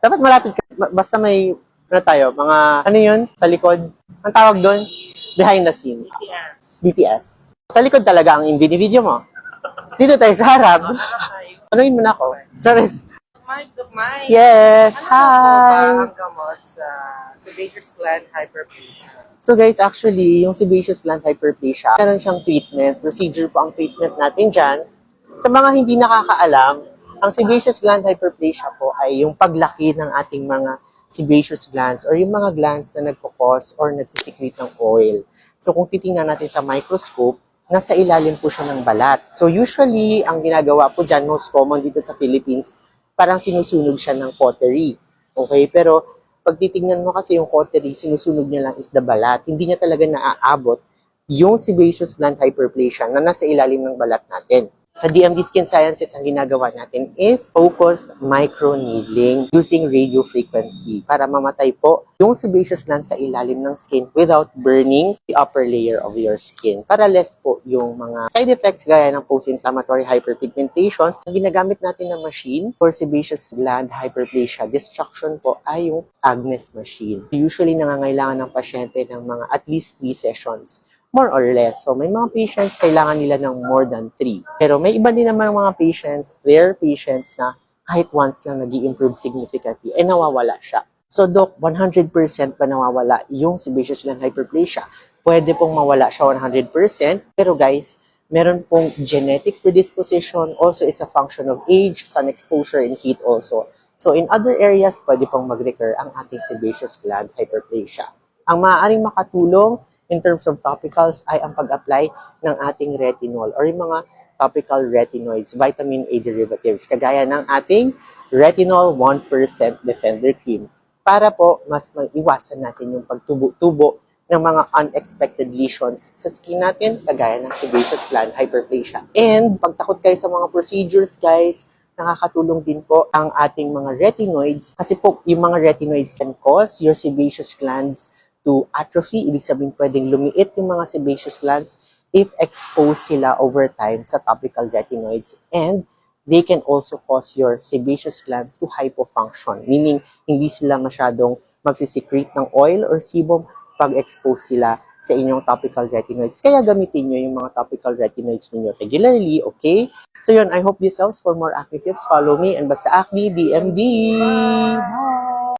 Dapat malapit ka, basta may, ano tayo, mga, ano yun, sa likod. Ang tawag doon? Behind the scene. BTS. BTS. Sa likod talaga ang video mo. Dito tayo sa harap. Anuin mo na ako. Charis. Mike. Yes, Ano hi! po ba ang gamot sa sebaceous gland hyperplasia? So guys, actually, yung sebaceous gland hyperplasia, meron siyang treatment. Procedure po ang treatment natin dyan. Sa mga hindi nakakaalam, ang sebaceous gland hyperplasia po ay yung paglaki ng ating mga sebaceous glands or yung mga glands na nagkukos or nagsisecrete ng oil. So kung titingnan natin sa microscope, nasa ilalim po siya ng balat. So usually, ang ginagawa po dyan, most common dito sa Philippines, parang sinusunog siya ng cautery. Okay? Pero pag titingnan mo kasi yung cautery, sinusunog niya lang is the balat. Hindi niya talaga naaabot yung sebaceous gland hyperplasia na nasa ilalim ng balat natin. Sa DMD Skin Sciences, ang ginagawa natin is focused microneedling using radio frequency para mamatay po yung sebaceous gland sa ilalim ng skin without burning the upper layer of your skin. Para less po yung mga side effects gaya ng post-inflammatory hyperpigmentation. Ang ginagamit natin na machine for sebaceous gland hyperplasia destruction po ay yung Agnes machine. Usually, nangangailangan ng pasyente ng mga at least 3 sessions. More or less. So, may mga patients, kailangan nila ng more than 3. Pero may iba din naman mga patients, rare patients na kahit once lang nag-i-improve significantly, eh nawawala siya. So, Doc, 100% pa nawawala yung sebaceous gland hyperplasia? Pwede pong mawala siya 100%, pero guys, meron pong genetic predisposition. Also, it's a function of age, sun exposure, and heat also. So, in other areas, pwede pong mag-recur ang ating sebaceous gland hyperplasia. Ang maaaring makatulong in terms of topicals ay ang pag-apply ng ating retinol or yung mga topical retinoids, vitamin A derivatives, kagaya ng ating retinol 1% Defender Cream para po mas maiwasan natin yung pagtubo-tubo ng mga unexpected lesions sa skin natin, kagaya ng sebaceous gland hyperplasia. And pagtakot kayo sa mga procedures, guys, nakakatulong din po ang ating mga retinoids kasi po yung mga retinoids can cause your sebaceous glands to atrophy. Ibig sabihin pwedeng lumiit yung mga sebaceous glands if exposed sila over time sa topical retinoids. And they can also cause your sebaceous glands to hypofunction, meaning hindi sila masyadong magsisecrete ng oil or sebum pag expose sila sa inyong topical retinoids. Kaya gamitin nyo yung mga topical retinoids ninyo regularly, okay? So yun, I hope this helps. For more acne tips, follow me and basta acne DMD! Bye!